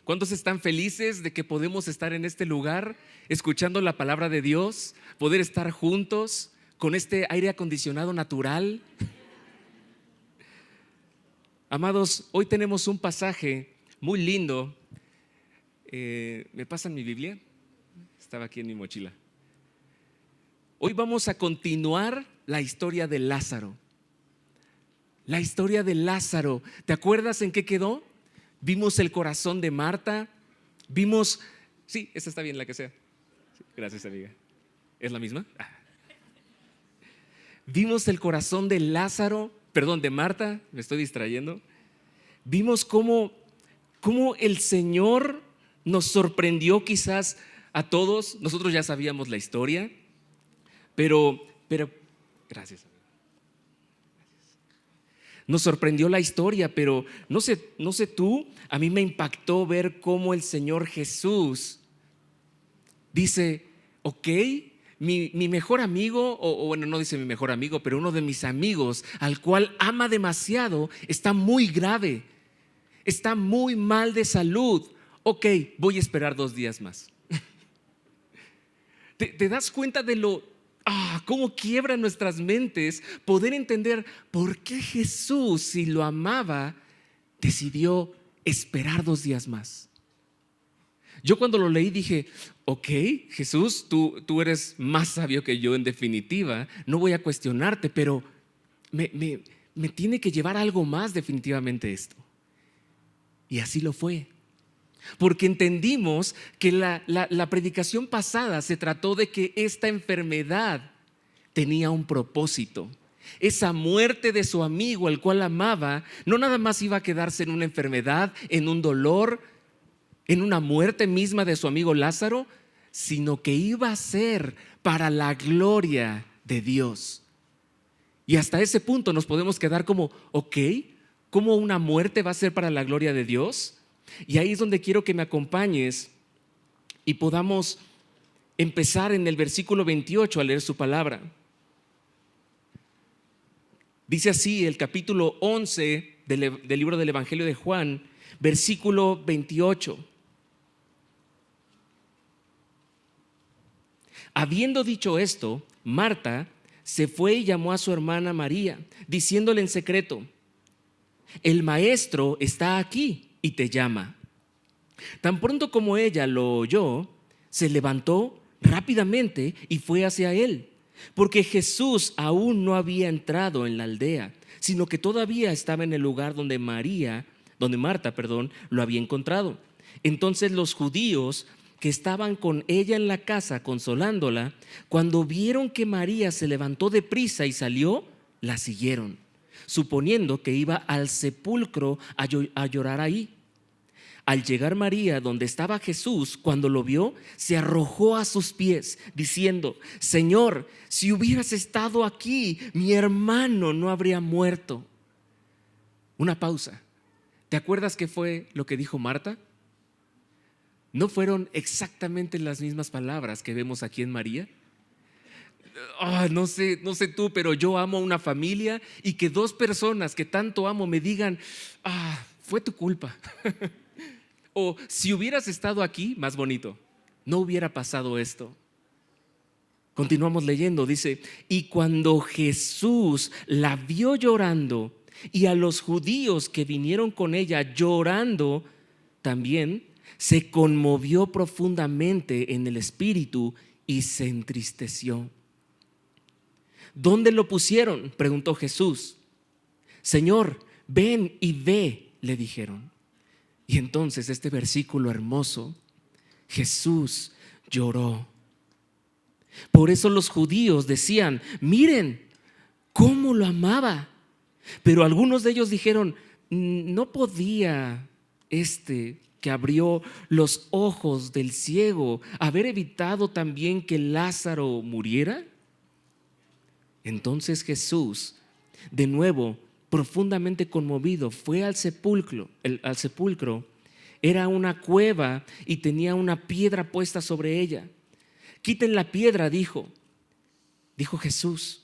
¿Cuántos están felices de que podemos estar en este lugar, escuchando la palabra de Dios, poder estar juntos con este aire acondicionado natural? Amados, hoy tenemos un pasaje muy lindo. ¿Me pasan mi Biblia? Estaba aquí en mi mochila. Hoy vamos a continuar la historia de Lázaro. La historia de Lázaro. ¿Te acuerdas en qué quedó? Vimos el corazón de Marta. Vimos... Sí, esta está bien, la que sea. Sí, gracias, amiga. ¿Es la misma? Vimos el corazón de Lázaro, perdón, de Marta, me estoy distrayendo. Vimos cómo el Señor nos sorprendió quizás a todos. Nosotros ya sabíamos la historia, pero gracias. Nos sorprendió la historia, pero no sé tú, a mí me impactó ver cómo el Señor Jesús dice, ok, mi mejor amigo, o bueno, no dice mi mejor amigo, pero uno de mis amigos, al cual ama demasiado, está muy grave, está muy mal de salud. Ok, voy a esperar 2 días más. ¿Te das cuenta de cómo quiebra nuestras mentes poder entender por qué Jesús, si lo amaba, decidió esperar 2 días más? Yo cuando lo leí dije, ok, Jesús, tú eres más sabio que yo en definitiva, no voy a cuestionarte, pero me tiene que llevar a algo más definitivamente esto. Y así lo fue. Porque entendimos que la predicación pasada se trató de que esta enfermedad tenía un propósito. Esa muerte de su amigo, al cual amaba, no nada más iba a quedarse en una enfermedad, en un dolor, en una muerte misma de su amigo Lázaro, sino que iba a ser para la gloria de Dios. Y hasta ese punto nos podemos quedar como, ok, ¿cómo una muerte va a ser para la gloria de Dios? Y ahí es donde quiero que me acompañes y podamos empezar en el versículo 28 a leer su palabra. Dice así el capítulo 11 del libro del Evangelio de Juan, versículo 28. Habiendo dicho esto, Marta se fue y llamó a su hermana María, diciéndole en secreto, el maestro está aquí y te llama. Tan pronto como ella lo oyó, se levantó rápidamente y fue hacia él, porque Jesús aún no había entrado en la aldea, sino que todavía estaba en el lugar donde Marta, lo había encontrado. Entonces los judíos que estaban con ella en la casa consolándola, cuando vieron que María se levantó deprisa y salió, la siguieron, suponiendo que iba al sepulcro a llorar ahí. Al llegar María donde estaba Jesús, cuando lo vio, se arrojó a sus pies, diciendo, Señor, si hubieras estado aquí, mi hermano no habría muerto. Una pausa. ¿Te acuerdas qué fue lo que dijo Marta? ¿No fueron exactamente las mismas palabras que vemos aquí en María? No sé tú, pero yo amo a una familia y que 2 personas que tanto amo me digan, fue tu culpa. O si hubieras estado aquí, más bonito, no hubiera pasado esto. Continuamos leyendo, dice, y cuando Jesús la vio llorando y a los judíos que vinieron con ella llorando también, se conmovió profundamente en el espíritu y se entristeció. ¿Dónde lo pusieron?, preguntó Jesús. Señor, ven y ve, le dijeron. Y entonces este versículo hermoso, Jesús lloró. Por eso los judíos decían, miren cómo lo amaba. Pero algunos de ellos dijeron, ¿no podía que abrió los ojos del ciego haber evitado también que Lázaro muriera? Entonces Jesús, de nuevo, profundamente conmovido, fue al sepulcro. Era una cueva y tenía una piedra puesta sobre ella. Quiten la piedra, dijo Jesús.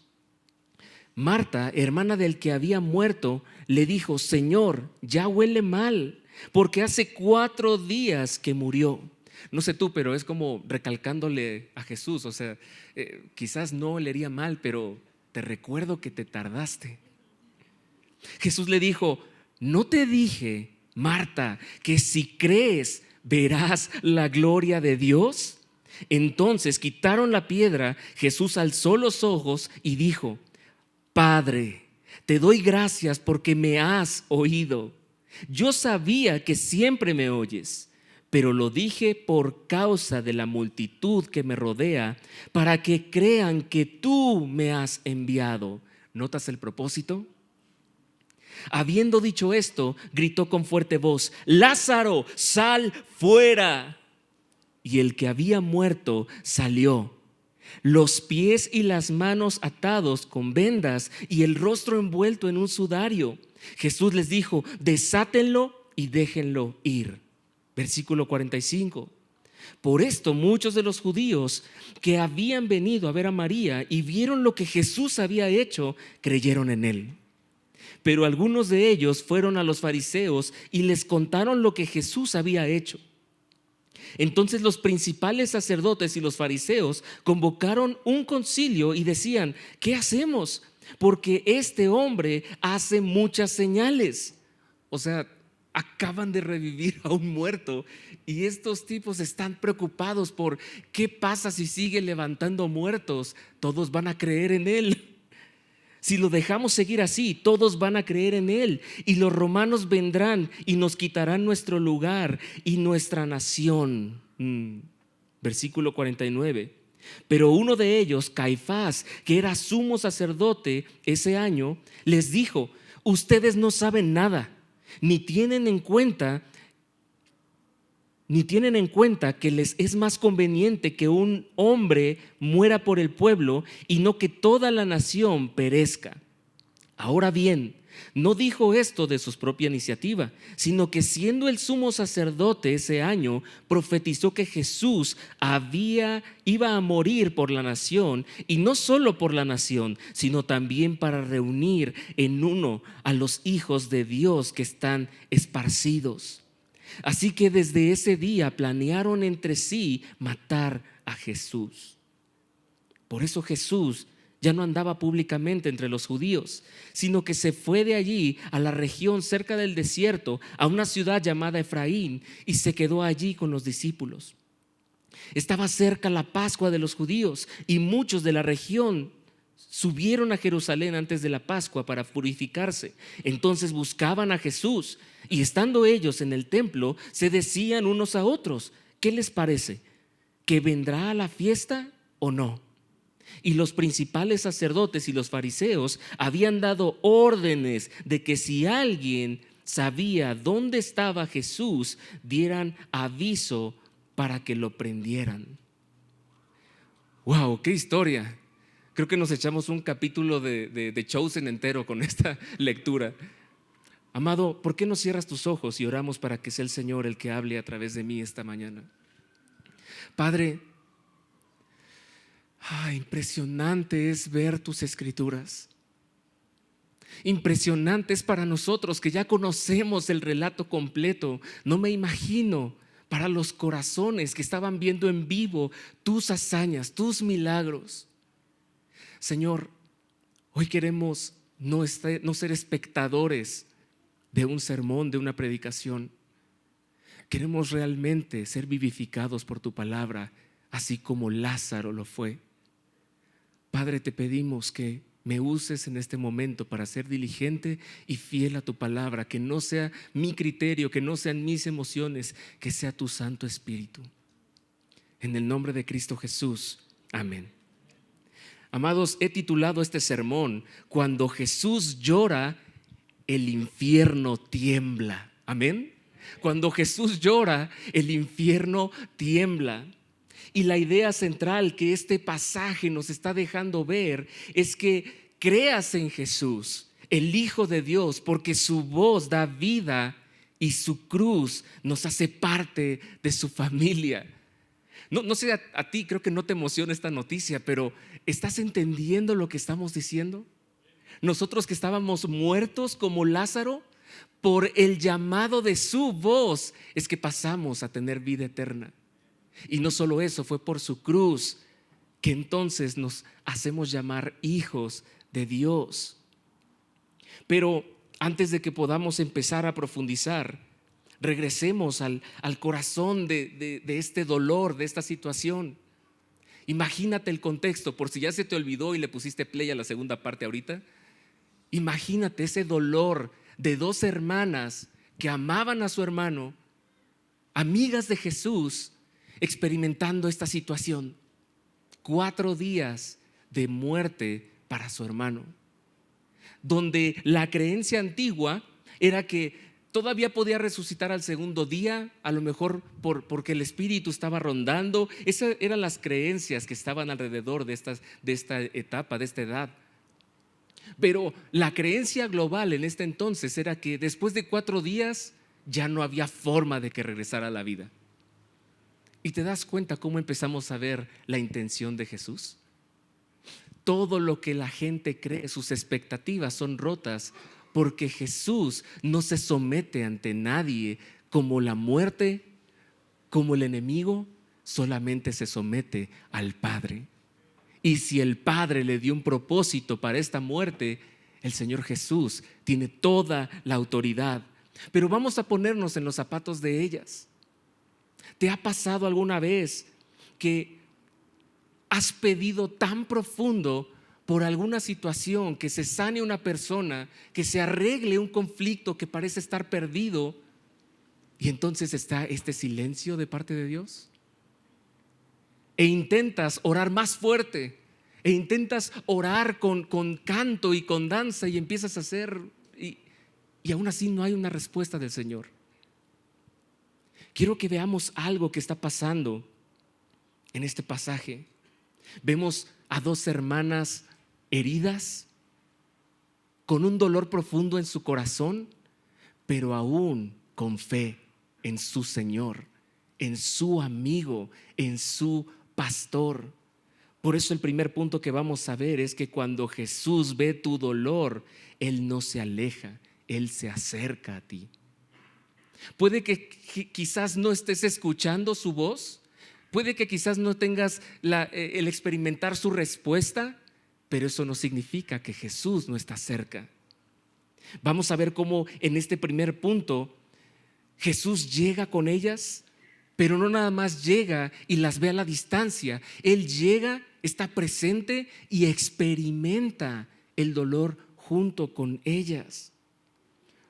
Marta, hermana del que había muerto, le dijo: Señor, ya huele mal, porque hace 4 días que murió. No sé tú, pero es como recalcándole a Jesús, o sea, quizás no olería mal, pero te recuerdo que te tardaste. Jesús le dijo: ¿no te dije, Marta, que si crees verás la gloria de Dios? Entonces quitaron la piedra, Jesús alzó los ojos y dijo: Padre, te doy gracias porque me has oído. Yo sabía que siempre me oyes, pero lo dije por causa de la multitud que me rodea, para que crean que tú me has enviado. ¿Notas el propósito? Habiendo dicho esto, gritó con fuerte voz: Lázaro, sal fuera. Y el que había muerto salió, los pies y las manos atados con vendas y el rostro envuelto en un sudario. Jesús les dijo: desátenlo y déjenlo ir. Versículo 45. Por esto muchos de los judíos que habían venido a ver a María y vieron lo que Jesús había hecho, creyeron en él. Pero algunos de ellos fueron a los fariseos y les contaron lo que Jesús había hecho. Entonces los principales sacerdotes y los fariseos convocaron un concilio y decían: ¿qué hacemos? Porque este hombre hace muchas señales. O sea, acaban de revivir a un muerto y estos tipos están preocupados por qué pasa si sigue levantando muertos. Todos van a creer en él. Si lo dejamos seguir así, todos van a creer en él y los romanos vendrán y nos quitarán nuestro lugar y nuestra nación. Versículo 49. Pero uno de ellos, Caifás, que era sumo sacerdote ese año, les dijo: ustedes no saben nada, ni tienen en cuenta que les es más conveniente que un hombre muera por el pueblo y no que toda la nación perezca. Ahora bien, no dijo esto de su propia iniciativa, sino que siendo el sumo sacerdote ese año, profetizó que Jesús iba a morir por la nación, y no solo por la nación, sino también para reunir en uno a los hijos de Dios que están esparcidos. Así que desde ese día planearon entre sí matar a Jesús. Por eso Jesús ya no andaba públicamente entre los judíos, sino que se fue de allí a la región cerca del desierto, a una ciudad llamada Efraín, y se quedó allí con los discípulos. Estaba cerca la Pascua de los judíos y muchos de la región subieron a Jerusalén antes de la Pascua para purificarse. Entonces buscaban a Jesús y estando ellos en el templo se decían unos a otros: ¿qué les parece? ¿Que vendrá a la fiesta o no? Y los principales sacerdotes y los fariseos habían dado órdenes de que si alguien sabía dónde estaba Jesús, dieran aviso para que lo prendieran. ¡Wow! ¡Qué historia! Creo que nos echamos un capítulo de Chosen entero con esta lectura. Amado, ¿por qué no cierras tus ojos y oramos para que sea el Señor el que hable a través de mí esta mañana? Padre, impresionante es ver tus escrituras. Impresionante es para nosotros que ya conocemos el relato completo. No me imagino para los corazones que estaban viendo en vivo tus hazañas, tus milagros. Señor, hoy queremos no ser espectadores de un sermón, de una predicación. Queremos realmente ser vivificados por tu palabra, así como Lázaro lo fue. Padre, te pedimos que me uses en este momento para ser diligente y fiel a tu palabra, que no sea mi criterio, que no sean mis emociones, que sea tu Santo Espíritu. En el nombre de Cristo Jesús, amén. Amados, he titulado este sermón: Cuando Jesús llora, el infierno tiembla. Amén. Cuando Jesús llora, el infierno tiembla. Y la idea central que este pasaje nos está dejando ver es que creas en Jesús, el Hijo de Dios, porque su voz da vida y su cruz nos hace parte de su familia. No sé a ti, creo que no te emociona esta noticia, pero ¿estás entendiendo lo que estamos diciendo? Nosotros que estábamos muertos como Lázaro, por el llamado de su voz es que pasamos a tener vida eterna. Y no solo eso, fue por su cruz que entonces nos hacemos llamar hijos de Dios. Pero antes de que podamos empezar a profundizar, regresemos al corazón de este dolor, de esta situación. Imagínate el contexto, por si ya se te olvidó y le pusiste play a la segunda parte ahorita. Imagínate ese dolor de dos hermanas que amaban a su hermano, amigas de Jesús, experimentando esta situación. 4 días de muerte para su hermano, donde la creencia antigua era que todavía podía resucitar al segundo día, a lo mejor porque el espíritu estaba rondando. Esas eran las creencias que estaban alrededor de esta etapa, de esta edad. Pero la creencia global en este entonces era que después de 4 días ya no había forma de que regresara a la vida. ¿Y te das cuenta cómo empezamos a ver la intención de Jesús? Todo lo que la gente cree, sus expectativas son rotas porque Jesús no se somete ante nadie como la muerte, como el enemigo, solamente se somete al Padre. Y si el Padre le dio un propósito para esta muerte, el Señor Jesús tiene toda la autoridad. Pero vamos a ponernos en los zapatos de ellas. ¿Te ha pasado alguna vez que has pedido tan profundo por alguna situación, que se sane una persona, que se arregle un conflicto que parece estar perdido, y entonces está este silencio de parte de Dios? E intentas orar más fuerte, e intentas orar con canto y con danza, y empiezas a hacer, y aún así no hay una respuesta del Señor. Quiero que veamos algo que está pasando en este pasaje. Vemos a 2 hermanas heridas, con un dolor profundo en su corazón, pero aún con fe en su Señor, en su amigo, en su pastor. Por eso el primer punto que vamos a ver es que cuando Jesús ve tu dolor, Él no se aleja, Él se acerca a ti. Puede que quizás no estés escuchando su voz, puede que quizás no tengas el experimentar su respuesta, pero eso no significa que Jesús no está cerca. Vamos a ver cómo en este primer punto Jesús llega con ellas, pero no nada más llega y las ve a la distancia. Él llega, está presente y experimenta el dolor junto con ellas.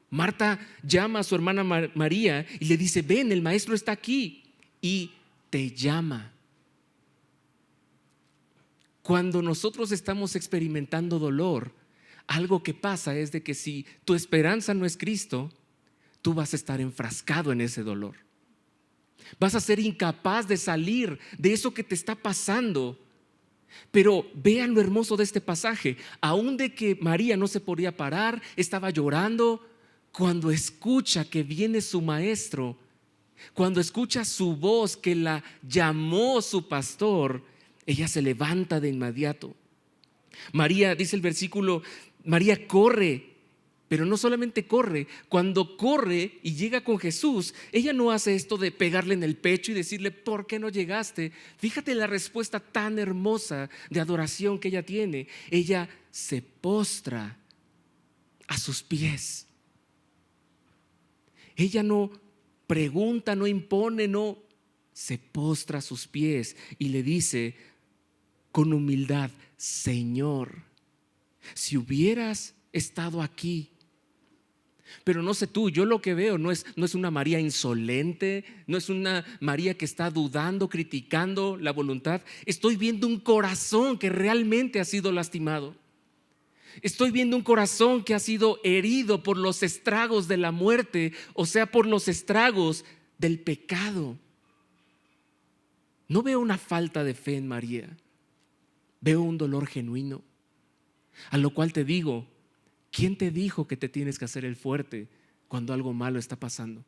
Marta llama a su hermana María y le dice: ven, el maestro está aquí y te llama. Cuando nosotros estamos experimentando dolor, algo que pasa es de que si tu esperanza no es Cristo, tú vas a estar enfrascado en ese dolor. Vas a ser incapaz de salir de eso que te está pasando. Pero vean lo hermoso de este pasaje. Aún de que María no se podía parar, estaba llorando, cuando escucha que viene su maestro, cuando escucha su voz que la llamó su pastor, ella se levanta de inmediato. María, dice el versículo, María corre, pero no solamente corre. Cuando corre y llega con Jesús, ella no hace esto de pegarle en el pecho y decirle: ¿por qué no llegaste? Fíjate la respuesta tan hermosa de adoración que ella tiene. Ella se postra a sus pies. Ella no pregunta, no impone, no, se postra a sus pies y le dice con humildad: Señor, si hubieras estado aquí. Pero no sé tú, yo lo que veo no es una María insolente, no es una María que está dudando, criticando la voluntad. Estoy viendo un corazón que realmente ha sido lastimado. Estoy viendo un corazón que ha sido herido por los estragos de la muerte, o sea, por los estragos del pecado. No veo una falta de fe en María, veo un dolor genuino. A lo cual te digo: ¿quién te dijo que te tienes que hacer el fuerte cuando algo malo está pasando?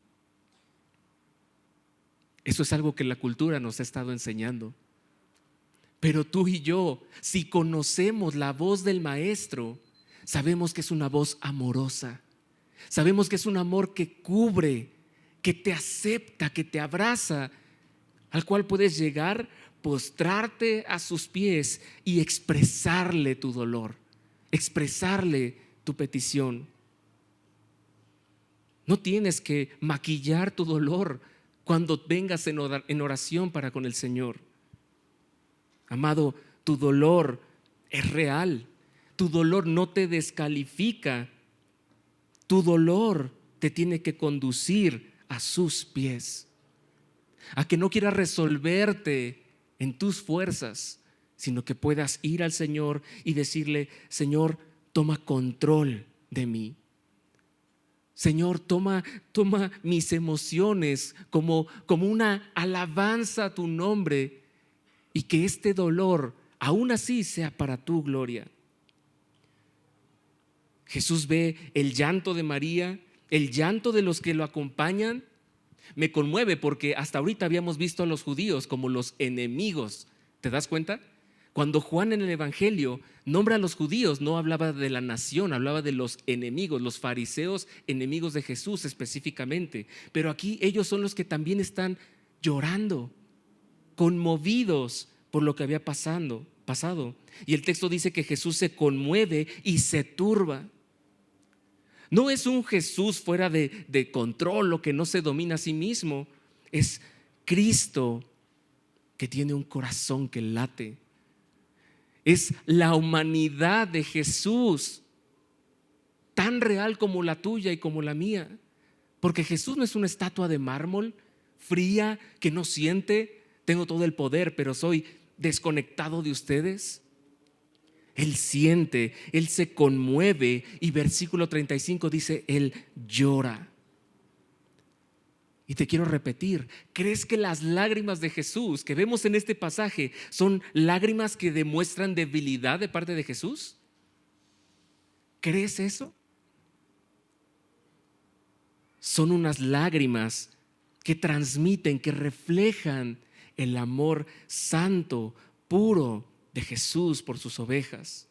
Eso es algo que la cultura nos ha estado enseñando. Pero tú y yo, si conocemos la voz del Maestro, sabemos que es una voz amorosa. Sabemos que es un amor que cubre, que te acepta, que te abraza, al cual puedes llegar, postrarte a sus pies y expresarle tu dolor, expresarle tu petición. No tienes que maquillar tu dolor cuando vengas en oración para con el Señor. Amado, tu dolor es real. Tu dolor no te descalifica. Tu dolor te tiene que conducir a sus pies. A que no quieras resolverte en tus fuerzas, sino que puedas ir al Señor y decirle: Señor, toma control de mí. Señor, toma mis emociones como una alabanza a tu nombre, y que este dolor aún así sea para tu gloria. Jesús ve el llanto de María, el llanto de los que lo acompañan. Me conmueve porque hasta ahorita habíamos visto a los judíos como los enemigos. ¿Te das cuenta? Cuando Juan en el Evangelio nombra a los judíos, no hablaba de la nación, hablaba de los enemigos, los fariseos, enemigos de Jesús específicamente. Pero aquí ellos son los que también están llorando, conmovidos por lo que había pasado. Y el texto dice que Jesús se conmueve y se turba. No es un Jesús fuera de control o que no se domina a sí mismo. Es Cristo que tiene un corazón que late. Es la humanidad de Jesús, tan real como la tuya y como la mía. Porque Jesús no es una estatua de mármol fría que no siente. Tengo todo el poder, pero soy desconectado de ustedes. Él siente, Él se conmueve, y versículo 35 dice: Él llora. Y te quiero repetir, ¿crees que las lágrimas de Jesús que vemos en este pasaje son lágrimas que demuestran debilidad de parte de Jesús? ¿Crees eso? Son unas lágrimas que transmiten, que reflejan el amor santo, puro de Jesús por sus ovejas.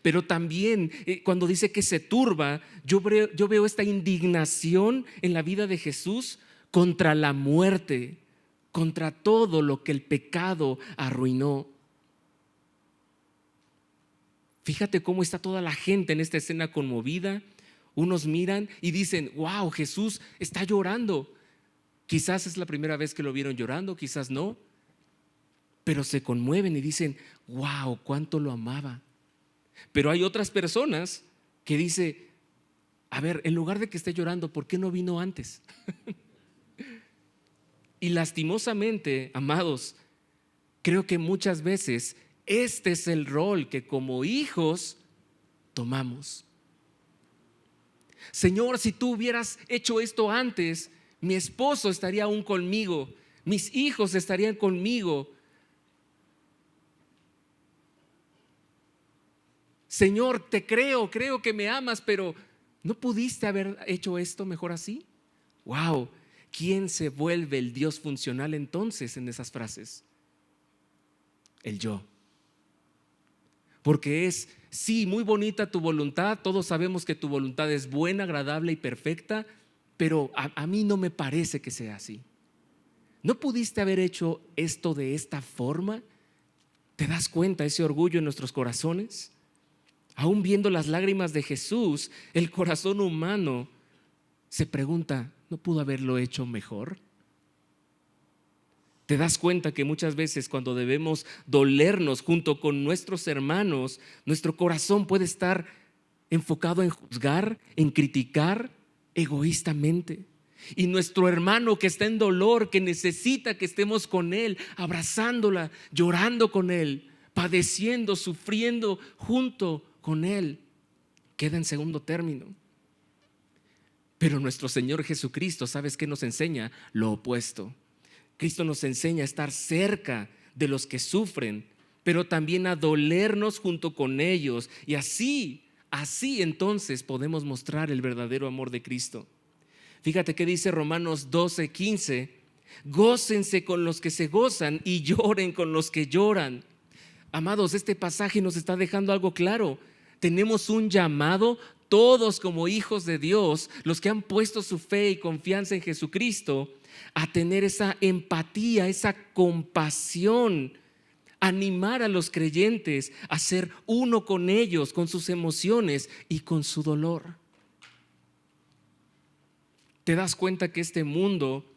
Pero también cuando dice que se turba, yo veo esta indignación en la vida de Jesús contra la muerte, contra todo lo que el pecado arruinó. Fíjate cómo está toda la gente en esta escena conmovida. Unos miran y dicen: wow, Jesús está llorando. Quizás es la primera vez que lo vieron llorando, quizás no, pero se conmueven y dicen: wow, cuánto lo amaba. Pero hay otras personas que dicen: a ver, en lugar de que esté llorando, ¿por qué no vino antes? Y lastimosamente, amados, creo que muchas veces este es el rol que como hijos tomamos. Señor, si tú hubieras hecho esto antes, mi esposo estaría aún conmigo, mis hijos estarían conmigo. Señor, te creo que me amas, pero ¿no pudiste haber hecho esto mejor así? Wow, ¿quién se vuelve el Dios funcional entonces en esas frases? El yo. Porque es, sí, muy bonita tu voluntad, todos sabemos que tu voluntad es buena, agradable y perfecta, pero a mí no me parece que sea así. ¿No pudiste haber hecho esto de esta forma? ¿Te das cuenta ese orgullo en nuestros corazones? Aún viendo las lágrimas de Jesús, el corazón humano se pregunta: ¿no pudo haberlo hecho mejor? ¿Te das cuenta que muchas veces cuando debemos dolernos junto con nuestros hermanos, nuestro corazón puede estar enfocado en juzgar, en criticar egoístamente? Y nuestro hermano que está en dolor, que necesita que estemos con él, abrazándola, llorando con él, padeciendo, sufriendo junto con él, queda en segundo término. Pero nuestro Señor Jesucristo, ¿sabes qué nos enseña? Lo opuesto. Cristo nos enseña a estar cerca de los que sufren, pero también a dolernos junto con ellos, y así entonces podemos mostrar el verdadero amor de Cristo. Fíjate que dice Romanos 12:15: gócense con los que se gozan y lloren con los que lloran. Amados, este pasaje nos está dejando algo claro. tenemos un llamado, todos como hijos de Dios, los que han puesto su fe y confianza en Jesucristo, a tener esa empatía, esa compasión, animar a los creyentes a ser uno con ellos, con sus emociones y con su dolor. ¿Te das cuenta que este mundo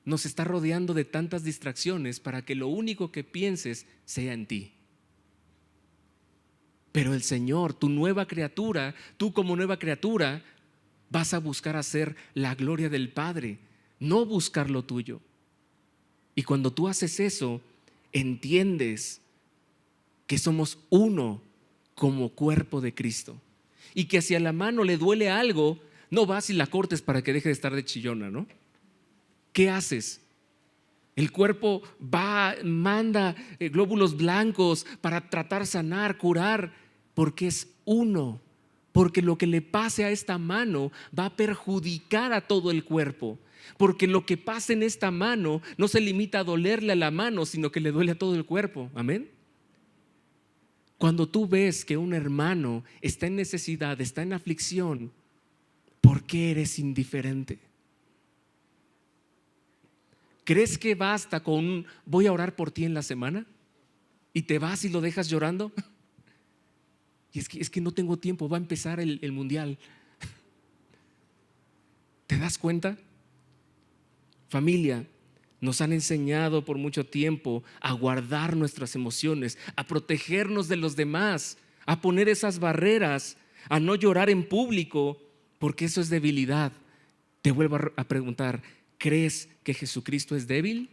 nos está rodeando de tantas distracciones para que lo único que pienses sea en ti? Pero el Señor, tu nueva criatura, tú como nueva criatura, vas a buscar hacer la gloria del Padre, no buscar lo tuyo. Y cuando tú haces eso, entiendes que somos uno como cuerpo de Cristo. Y que si a la mano le duele algo, no vas y la cortes para que deje de estar de chillona, ¿no? ¿Qué haces? El cuerpo va, manda glóbulos blancos para tratar sanar, curar, porque es uno. Porque lo que le pase a esta mano va a perjudicar a todo el cuerpo. Porque lo que pasa en esta mano no se limita a dolerle a la mano, sino que le duele a todo el cuerpo. Amén. Cuando tú ves que un hermano está en necesidad, está en aflicción, ¿por qué eres indiferente? ¿Crees que basta con un voy a orar por ti en la semana? ¿Y te vas y lo dejas llorando? Y es que no tengo tiempo, va a empezar el mundial. ¿Te das cuenta? Familia, nos han enseñado por mucho tiempo a guardar nuestras emociones, a protegernos de los demás, a poner esas barreras, a no llorar en público, porque eso es debilidad. Te vuelvo a preguntar, ¿crees que Jesucristo es débil?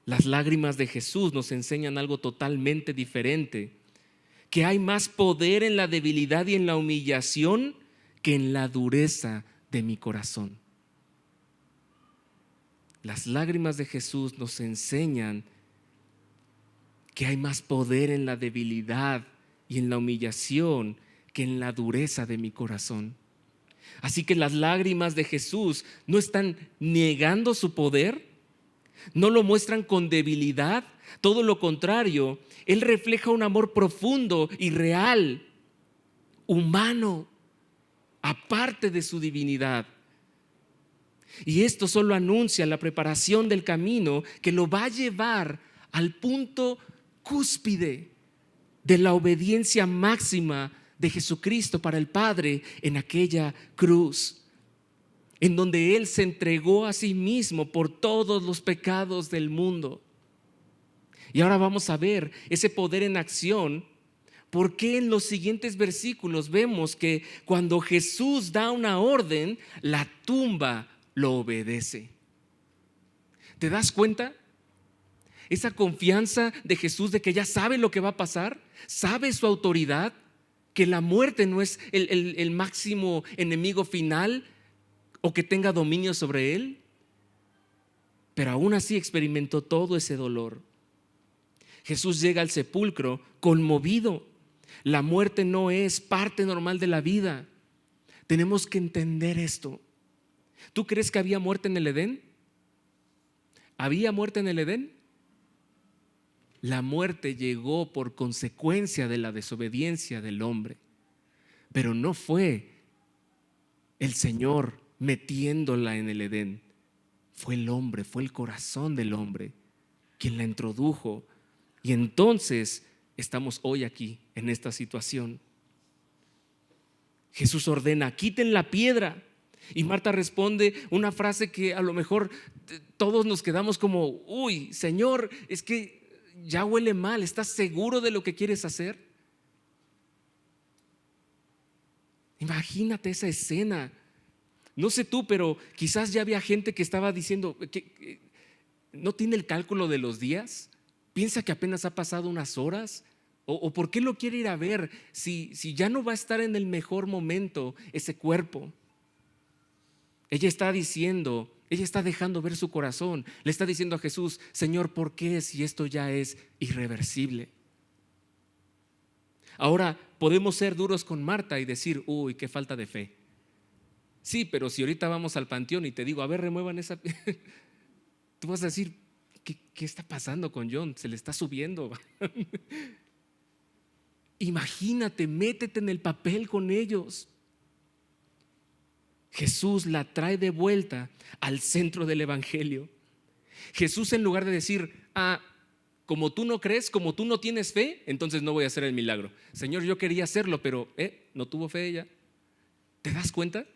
Las lágrimas de Jesús nos enseñan algo totalmente diferente, que hay más poder en la debilidad y en la humillación que en la dureza de mi corazón. Las lágrimas de Jesús nos enseñan que hay más poder en la debilidad y en la humillación que en la dureza de mi corazón. Así que las lágrimas de Jesús no están negando su poder, no lo muestran con debilidad, todo lo contrario, Él refleja un amor profundo y real, humano, aparte de su divinidad. Y esto solo anuncia la preparación del camino que lo va a llevar al punto cúspide de la obediencia máxima de Jesucristo para el Padre en aquella cruz, en donde Él se entregó a sí mismo por todos los pecados del mundo. Y ahora vamos a ver ese poder en acción, porque en los siguientes versículos vemos que cuando Jesús da una orden, la tumba lo obedece. ¿Te das cuenta? Esa confianza de Jesús de que ya sabe lo que va a pasar, sabe su autoridad, que la muerte no es el máximo enemigo final o que tenga dominio sobre él, pero aún así experimentó todo ese dolor. Jesús llega al sepulcro conmovido. La muerte no es parte normal de la vida. Tenemos que entender esto. ¿Tú crees que había muerte en el Edén? ¿Había muerte en el Edén? La muerte llegó por consecuencia de la desobediencia del hombre, pero no fue el Señor metiéndola en el Edén. Fue el hombre, fue el corazón del hombre quien la introdujo. Y entonces estamos hoy aquí en esta situación. Jesús ordena, quiten la piedra. Y Marta responde una frase que a lo mejor todos nos quedamos como, uy, Señor, es que ya huele mal. ¿Estás seguro de lo que quieres hacer? Imagínate esa escena. No sé tú, pero quizás ya había gente que estaba diciendo que no tiene el cálculo de los días. Piensa que apenas ha pasado unas horas. ¿O por qué lo quiere ir a ver si ya no va a estar en el mejor momento ese cuerpo? Ella está diciendo, ella está dejando ver su corazón. Le está diciendo a Jesús, Señor, ¿por qué si esto ya es irreversible? Ahora podemos ser duros con Marta y decir, uy, qué falta de fe. Sí, pero si ahorita vamos al panteón y te digo, a ver, remuevan esa, tú vas a decir, ¿qué está pasando con John? Se le está subiendo. Imagínate, métete en el papel con ellos. Jesús la trae de vuelta al centro del evangelio. Jesús, en lugar de decir, como tú no crees, como tú no tienes fe, entonces no voy a hacer el milagro. Señor, yo quería hacerlo, pero no tuvo fe ella. ¿Te das cuenta?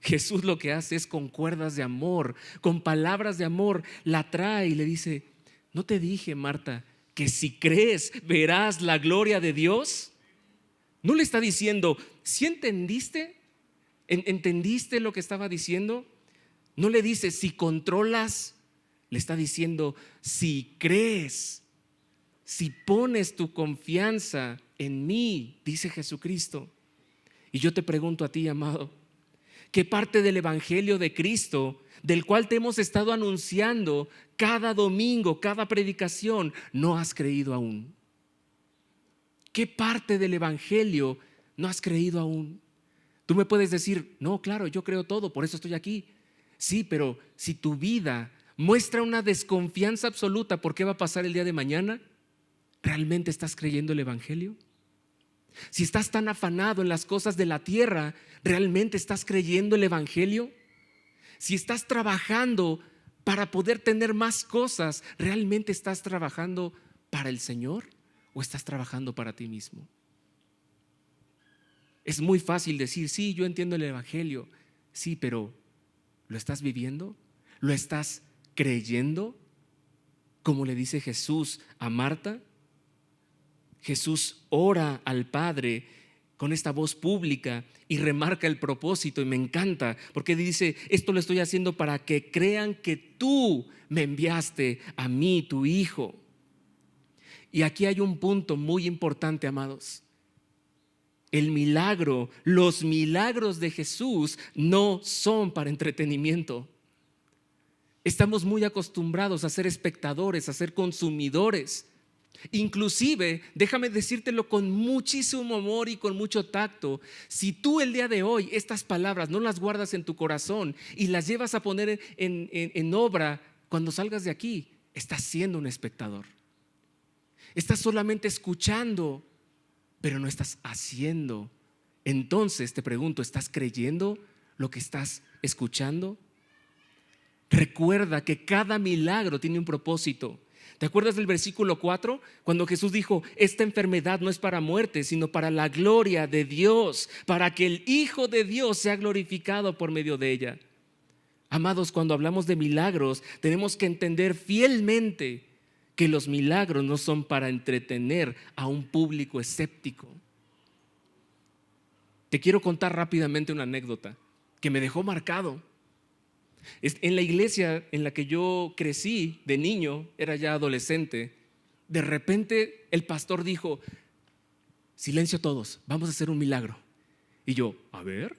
Jesús lo que hace es con cuerdas de amor, con palabras de amor, la trae y le dice, ¿no te dije, Marta, que si crees verás la gloria de Dios? No le está diciendo, ¿sí entendiste? ¿Entendiste lo que estaba diciendo? No le dice, si controlas. Le está diciendo, si crees, si pones tu confianza en mí, dice Jesucristo. Y yo te pregunto a ti, amado, ¿qué parte del evangelio de Cristo, del cual te hemos estado anunciando cada domingo, cada predicación, no has creído aún? ¿Qué parte del evangelio no has creído aún? Tú me puedes decir, no, claro, yo creo todo, por eso estoy aquí. Sí, pero si tu vida muestra una desconfianza absoluta por qué va a pasar el día de mañana, ¿realmente estás creyendo el evangelio? Si estás tan afanado en las cosas de la tierra, ¿realmente estás creyendo el evangelio? Si estás trabajando para poder tener más cosas, ¿realmente estás trabajando para el Señor o estás trabajando para ti mismo? Es muy fácil decir, sí, yo entiendo el evangelio. Sí, pero ¿lo estás viviendo? ¿Lo estás creyendo? Como le dice Jesús a Marta. Jesús ora al Padre con esta voz pública y remarca el propósito, y me encanta porque dice, esto lo estoy haciendo para que crean que tú me enviaste a mí, tu Hijo. Y aquí hay un punto muy importante, amados. El milagro, los milagros de Jesús no son para entretenimiento. Estamos muy acostumbrados a ser espectadores, a ser consumidores. Inclusive, déjame decírtelo con muchísimo amor y con mucho tacto, si tú el día de hoy estas palabras no las guardas en tu corazón y las llevas a poner en obra cuando salgas de aquí, estás siendo un espectador. Estás solamente escuchando, pero no estás haciendo. Entonces te pregunto, ¿estás creyendo lo que estás escuchando? Recuerda que cada milagro tiene un propósito. ¿Te acuerdas del versículo 4? Cuando Jesús dijo, esta enfermedad no es para muerte, sino para la gloria de Dios, para que el Hijo de Dios sea glorificado por medio de ella. Amados, cuando hablamos de milagros, tenemos que entender fielmente que los milagros no son para entretener a un público escéptico. Te quiero contar rápidamente una anécdota que me dejó marcado. En la iglesia en la que yo crecí de niño, era ya adolescente, de repente el pastor dijo, silencio todos, vamos a hacer un milagro. Y yo, a ver,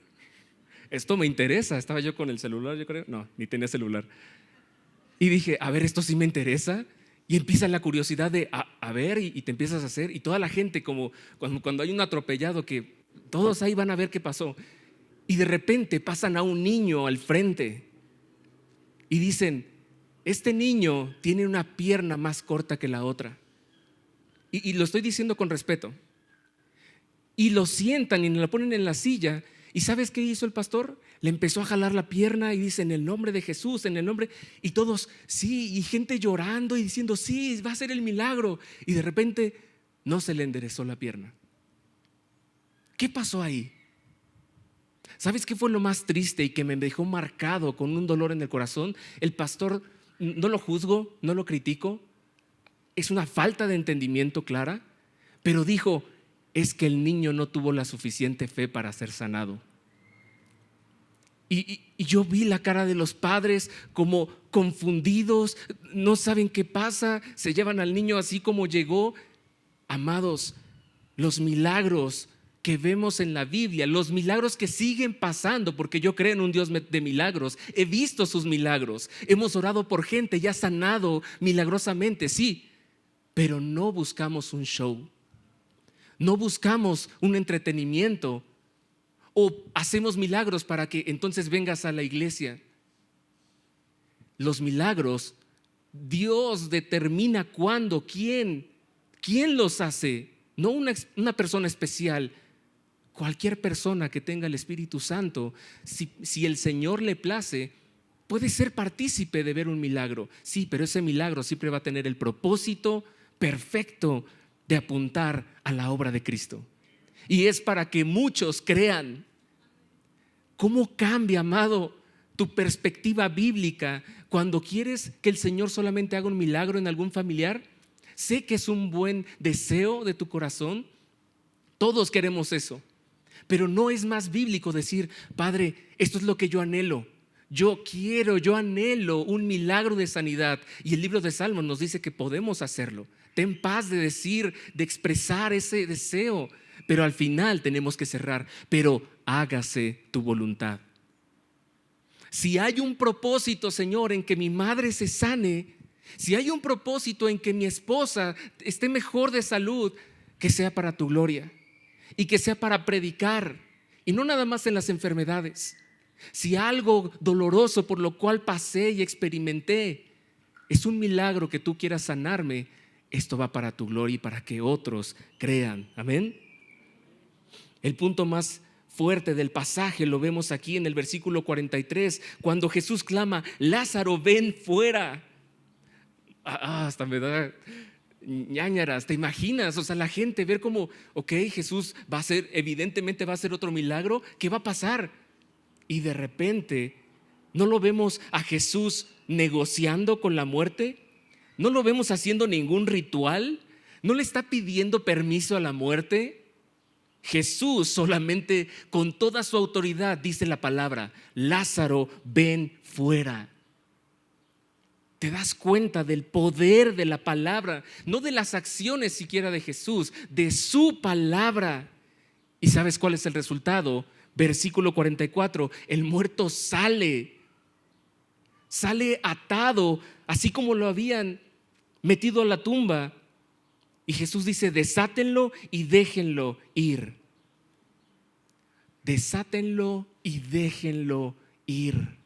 esto me interesa. Estaba yo con el celular, yo creo, no, ni tenía celular. Y dije, a ver, esto sí me interesa. Y empieza la curiosidad de, a ver, y te empiezas a hacer. Y toda la gente, como cuando hay un atropellado, que todos ahí van a ver qué pasó. Y de repente pasan a un niño al frente y dicen, este niño tiene una pierna más corta que la otra. Y lo estoy diciendo con respeto. Y lo sientan y lo ponen en la silla. ¿Y sabes qué hizo el pastor? Le empezó a jalar la pierna y dice, en el nombre de Jesús, en el nombre. Y todos, sí, y gente llorando y diciendo, sí, va a ser el milagro. Y de repente no se le enderezó la pierna. ¿Qué pasó ahí? ¿Sabes qué fue lo más triste y que me dejó marcado con un dolor en el corazón? El pastor, no lo juzgo, no lo critico, es una falta de entendimiento clara, pero dijo, es que el niño no tuvo la suficiente fe para ser sanado. Y yo vi la cara de los padres como confundidos, no saben qué pasa, se llevan al niño así como llegó. Amados, los milagros que vemos en la Biblia, los milagros que siguen pasando, porque yo creo en un Dios de milagros, he visto sus milagros, hemos orado por gente, ya sanado milagrosamente, sí, pero no buscamos un show, no buscamos un entretenimiento o hacemos milagros para que entonces vengas a la iglesia. Los milagros, Dios determina cuándo, quién los hace. no una persona especial. Cualquier persona que tenga el Espíritu Santo, si el Señor le place, puede ser partícipe de ver un milagro. Sí, pero ese milagro siempre va a tener el propósito perfecto de apuntar a la obra de Cristo. Y es para que muchos crean. ¿Cómo cambia, amado, tu perspectiva bíblica cuando quieres que el Señor solamente haga un milagro en algún familiar? Sé que es un buen deseo de tu corazón. Todos queremos eso. Pero no es más bíblico decir: Padre, esto es lo que yo anhelo. Yo anhelo un milagro de sanidad. Y el libro de Salmos nos dice que podemos hacerlo. Ten paz de decir, de expresar ese deseo. Pero al final tenemos que cerrar: pero hágase tu voluntad. Si hay un propósito, Señor, en que mi madre se sane, si hay un propósito en que mi esposa esté mejor de salud, que sea para tu gloria y que sea para predicar, y no nada más en las enfermedades. Si algo doloroso por lo cual pasé y experimenté es un milagro que tú quieras sanarme, esto va para tu gloria y para que otros crean. Amén. El punto más fuerte del pasaje lo vemos aquí en el versículo 43, cuando Jesús clama: Lázaro, ven fuera. Hasta me da ñáñaras, ¿te imaginas? O sea, la gente ver como, ok, Jesús va a hacer, evidentemente va a hacer otro milagro. ¿Qué va a pasar? Y de repente no lo vemos a Jesús negociando con la muerte, no lo vemos haciendo ningún ritual, no le está pidiendo permiso a la muerte. Jesús solamente, con toda su autoridad, dice la palabra: Lázaro, ven fuera. ¿Te das cuenta del poder de la palabra? No de las acciones siquiera de Jesús, de su palabra. ¿Y sabes cuál es el resultado? Versículo 44, el muerto sale atado, así como lo habían metido a la tumba. Y Jesús dice: desátenlo y déjenlo ir. Desátenlo y déjenlo ir.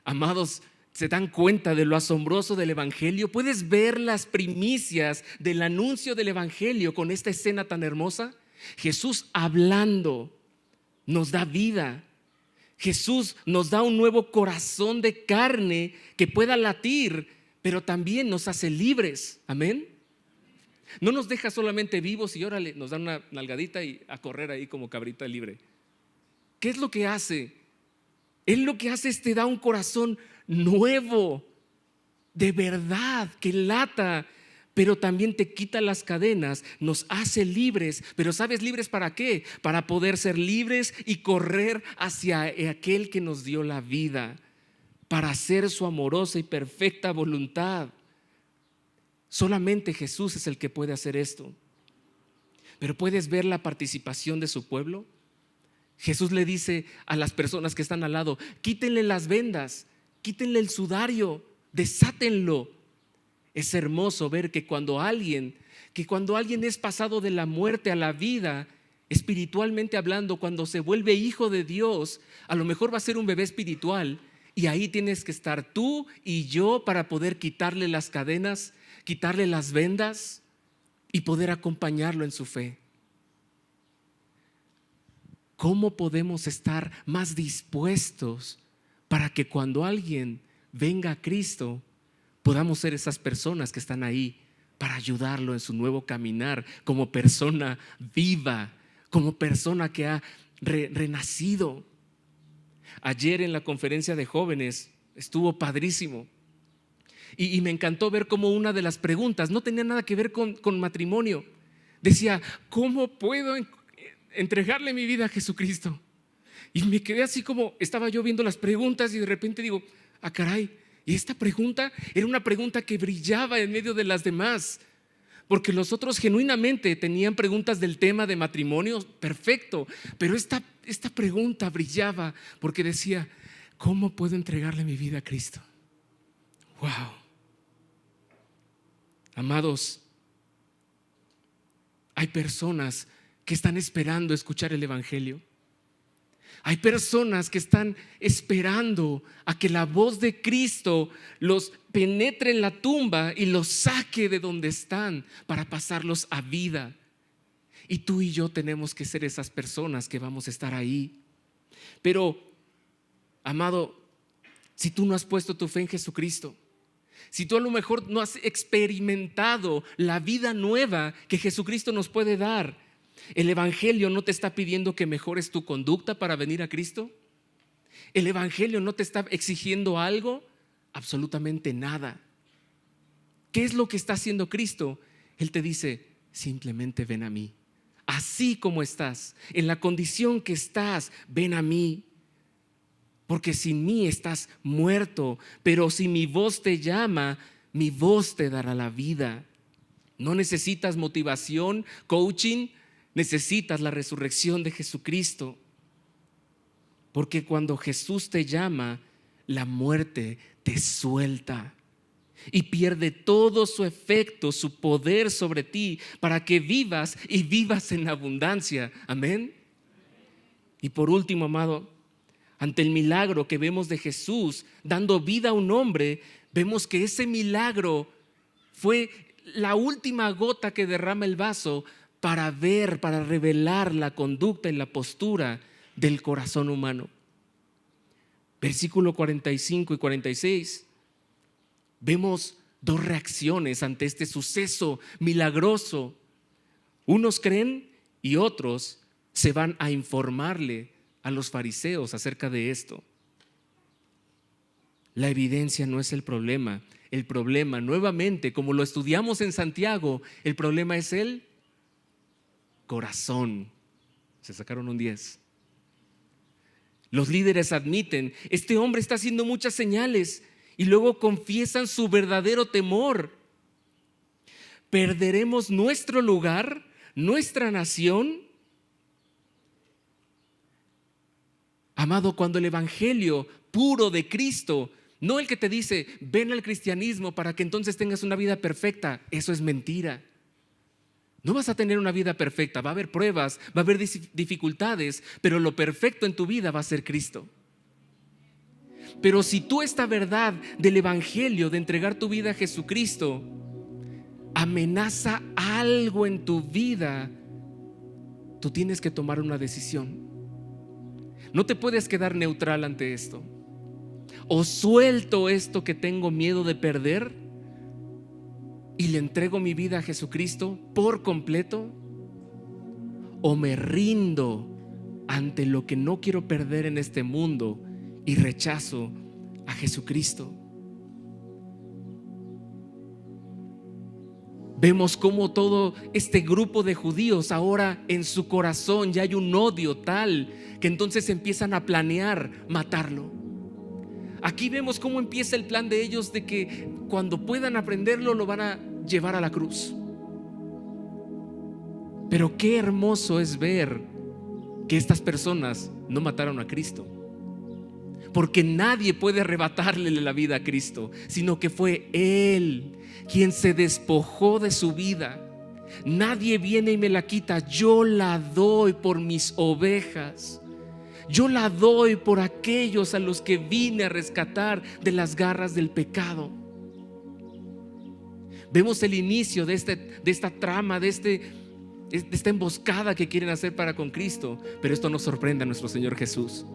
Amados, ¿se dan cuenta de lo asombroso del Evangelio? ¿Puedes ver las primicias del anuncio del Evangelio con esta escena tan hermosa? Jesús hablando nos da vida. Jesús nos da un nuevo corazón de carne que pueda latir, pero también nos hace libres. Amén. No nos deja solamente vivos y órale, nos da una nalgadita y a correr ahí como cabrita libre. ¿Qué es lo que hace? Él lo que hace es te da un corazón nuevo, de verdad, que lata, pero también te quita las cadenas, nos hace libres. Pero ¿sabes libres para qué? Para poder ser libres y correr hacia aquel que nos dio la vida, para hacer su amorosa y perfecta voluntad. Solamente Jesús es el que puede hacer esto. Pero ¿puedes ver la participación de su pueblo? Jesús le dice a las personas que están al lado: quítenle las vendas, quítenle el sudario, desátenlo. Es hermoso ver que cuando alguien es pasado de la muerte a la vida, espiritualmente hablando, cuando se vuelve hijo de Dios, a lo mejor va a ser un bebé espiritual, y ahí tienes que estar tú y yo para poder quitarle las cadenas, quitarle las vendas y poder acompañarlo en su fe. ¿Cómo podemos estar más dispuestos para que cuando alguien venga a Cristo podamos ser esas personas que están ahí para ayudarlo en su nuevo caminar como persona viva, como persona que ha renacido? Ayer en la conferencia de jóvenes estuvo padrísimo y me encantó ver cómo una de las preguntas no tenía nada que ver con matrimonio. Decía: ¿cómo puedo entregarle mi vida a Jesucristo? Y me quedé así como, estaba yo viendo las preguntas y de repente digo: caray, y esta pregunta era una pregunta que brillaba en medio de las demás, porque los otros genuinamente tenían preguntas del tema de matrimonio, perfecto, pero esta pregunta brillaba porque decía: ¿cómo puedo entregarle mi vida a Cristo? Wow. Amados, hay personas que están esperando escuchar el Evangelio. Hay personas que están esperando a que la voz de Cristo los penetre en la tumba y los saque de donde están para pasarlos a vida. Y tú y yo tenemos que ser esas personas que vamos a estar ahí. Pero, amado, si tú no has puesto tu fe en Jesucristo, si tú a lo mejor no has experimentado la vida nueva que Jesucristo nos puede dar, el Evangelio no te está pidiendo que mejores tu conducta para venir a Cristo. El Evangelio no te está exigiendo algo, absolutamente nada. ¿Qué es lo que está haciendo Cristo? Él te dice, simplemente ven a mí. Así como estás, en la condición que estás, ven a mí. Porque sin mí estás muerto, pero si mi voz te llama, mi voz te dará la vida. No necesitas motivación, coaching, necesitas la resurrección de Jesucristo. Porque cuando Jesús te llama, la muerte te suelta y pierde todo su efecto, su poder sobre ti, para que vivas y vivas en abundancia. Amén. Y por último, amado, ante el milagro que vemos de Jesús dando vida a un hombre, vemos que ese milagro fue la última gota que derrama el vaso para revelar la conducta y la postura del corazón humano. Versículo 45 y 46. Vemos dos reacciones ante este suceso milagroso. Unos creen y otros se van a informarle a los fariseos acerca de esto. La evidencia no es el problema. El problema, nuevamente, como lo estudiamos en Santiago, el problema es el corazón. Se sacaron un 10. Los líderes admiten, este hombre está haciendo muchas señales, y luego confiesan su verdadero temor. ¿Perderemos nuestro lugar, nuestra nación? Amado, cuando el evangelio puro de Cristo, no el que te dice ven al cristianismo para que entonces tengas una vida perfecta, eso es mentira. No vas a tener una vida perfecta, va a haber pruebas, va a haber dificultades, pero lo perfecto en tu vida va a ser Cristo. Pero si tú esta verdad del evangelio, de entregar tu vida a Jesucristo, amenaza algo en tu vida, tú tienes que tomar una decisión. No te puedes quedar neutral ante esto. O suelto esto que tengo miedo de perder y le entrego mi vida a Jesucristo por completo, o me rindo ante lo que no quiero perder en este mundo y rechazo a Jesucristo. Vemos cómo todo este grupo de judíos ahora en su corazón ya hay un odio tal que entonces empiezan a planear matarlo. Aquí vemos cómo empieza el plan de ellos de que cuando puedan aprenderlo lo van a llevar a la cruz. Pero qué hermoso es ver que estas personas no mataron a Cristo, porque nadie puede arrebatarle la vida a Cristo, sino que fue Él quien se despojó de su vida. Nadie viene y me la quita, yo la doy por mis ovejas. Yo la doy por aquellos a los que vine a rescatar de las garras del pecado. Vemos el inicio de esta trama, de esta emboscada que quieren hacer para con Cristo. Pero esto no sorprende a nuestro Señor Jesús.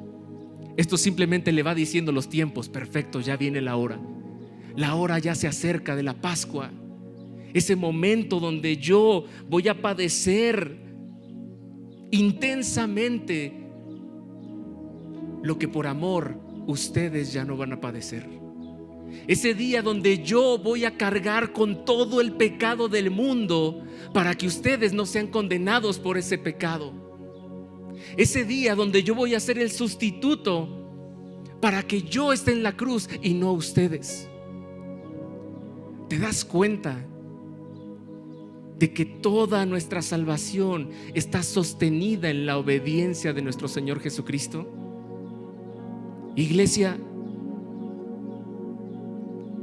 Esto simplemente le va diciendo los tiempos, perfecto, ya viene la hora. La hora ya se acerca de la Pascua. Ese momento donde yo voy a padecer intensamente lo que por amor ustedes ya no van a padecer. Ese día donde yo voy a cargar con todo el pecado del mundo para que ustedes no sean condenados por ese pecado. Ese día donde yo voy a ser el sustituto para que yo esté en la cruz y no ustedes. ¿Te das cuenta de que toda nuestra salvación está sostenida en la obediencia de nuestro Señor Jesucristo? Iglesia,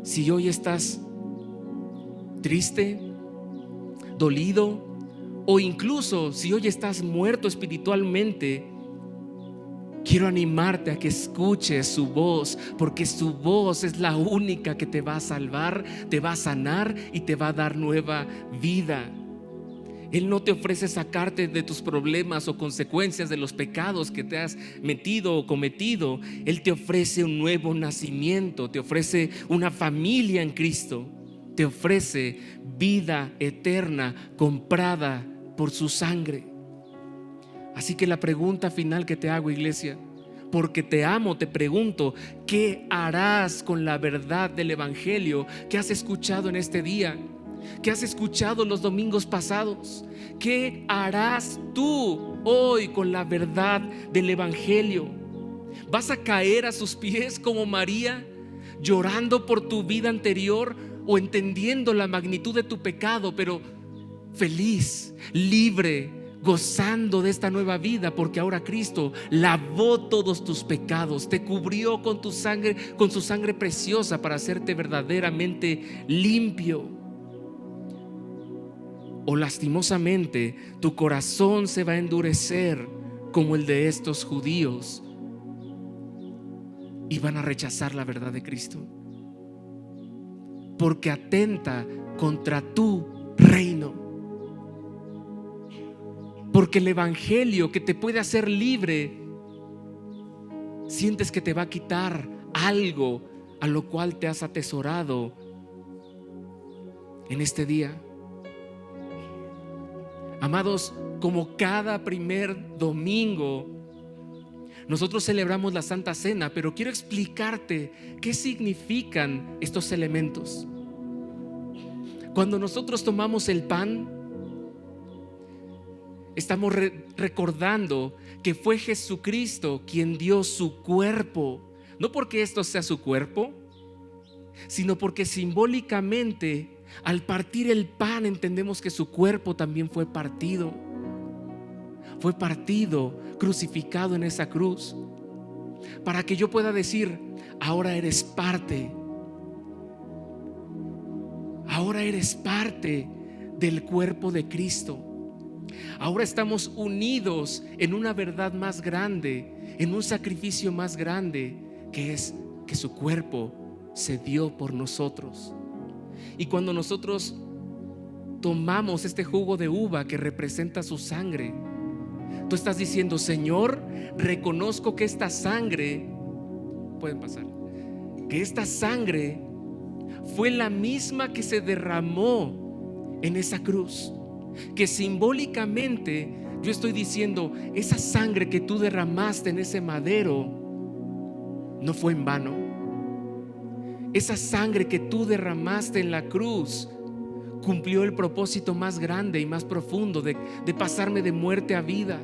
si hoy estás triste, dolido, o incluso si hoy estás muerto espiritualmente, quiero animarte a que escuches su voz, porque su voz es la única que te va a salvar, te va a sanar y te va a dar nueva vida. Él no te ofrece sacarte de tus problemas o consecuencias de los pecados que te has metido o cometido. Él te ofrece un nuevo nacimiento, te ofrece una familia en Cristo, te ofrece vida eterna comprada por su sangre. Así que la pregunta final que te hago, iglesia, porque te amo, te pregunto: ¿qué harás con la verdad del evangelio que has escuchado en este día? ¿Qué has escuchado los domingos pasados? ¿Qué harás tú hoy con la verdad del evangelio? ¿Vas a caer a sus pies como María, llorando por tu vida anterior o entendiendo la magnitud de tu pecado, pero feliz, libre, gozando de esta nueva vida, porque ahora Cristo lavó todos tus pecados, te cubrió con tu sangre, con su sangre preciosa, para hacerte verdaderamente limpio? O lastimosamente tu corazón se va a endurecer como el de estos judíos y van a rechazar la verdad de Cristo, porque atenta contra tu reino. Porque el evangelio que te puede hacer libre, sientes que te va a quitar algo a lo cual te has atesorado en este día. Amados, como cada primer domingo nosotros celebramos la Santa Cena, pero quiero explicarte qué significan estos elementos. Cuando nosotros tomamos el pan, estamos recordando que fue Jesucristo quien dio su cuerpo, no porque esto sea su cuerpo, sino porque simbólicamente al partir el pan entendemos que su cuerpo también fue partido, crucificado en esa cruz, para que yo pueda decir: ahora eres parte del cuerpo de Cristo. Ahora estamos unidos en una verdad más grande, en un sacrificio más grande, que es que su cuerpo se dio por nosotros. Y cuando nosotros tomamos este jugo de uva que representa su sangre, tú estás diciendo: Señor, reconozco que esta sangre, pueden pasar, que esta sangre fue la misma que se derramó en esa cruz. Que simbólicamente yo estoy diciendo: esa sangre que tú derramaste en ese madero no fue en vano. Esa sangre que tú derramaste en la cruz cumplió el propósito más grande y más profundo de pasarme de muerte a vida.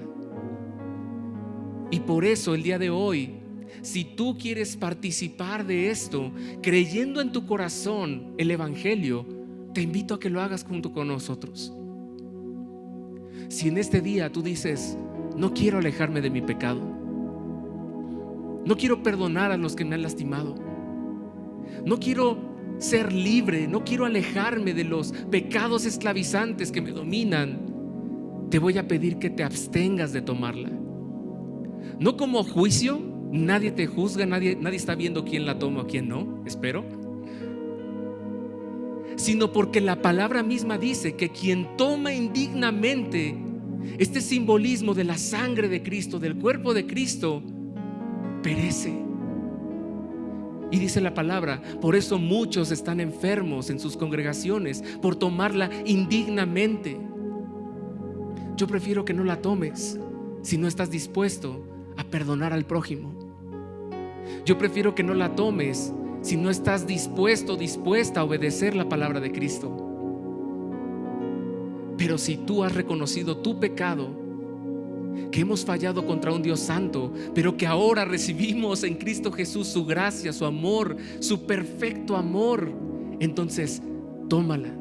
Y por eso el día de hoy, si tú quieres participar de esto, creyendo en tu corazón el evangelio, te invito a que lo hagas junto con nosotros. Si en este día tú dices: no quiero alejarme de mi pecado, no quiero perdonar a los que me han lastimado, no quiero ser libre, no quiero alejarme de los pecados esclavizantes que me dominan, te voy a pedir que te abstengas de tomarla. No como juicio, nadie te juzga, nadie está viendo quién la toma o quién no, espero, sino porque la palabra misma dice que quien toma indignamente este simbolismo de la sangre de Cristo, del cuerpo de Cristo, perece. Y dice la palabra: por eso muchos están enfermos en sus congregaciones, por tomarla indignamente. Yo prefiero que no la tomes si no estás dispuesto a perdonar al prójimo. Yo prefiero que no la tomes si no estás dispuesto, dispuesta a obedecer la palabra de Cristo. Pero si tú has reconocido tu pecado, que hemos fallado contra un Dios santo, pero que ahora recibimos en Cristo Jesús su gracia, su amor, su perfecto amor, entonces tómala.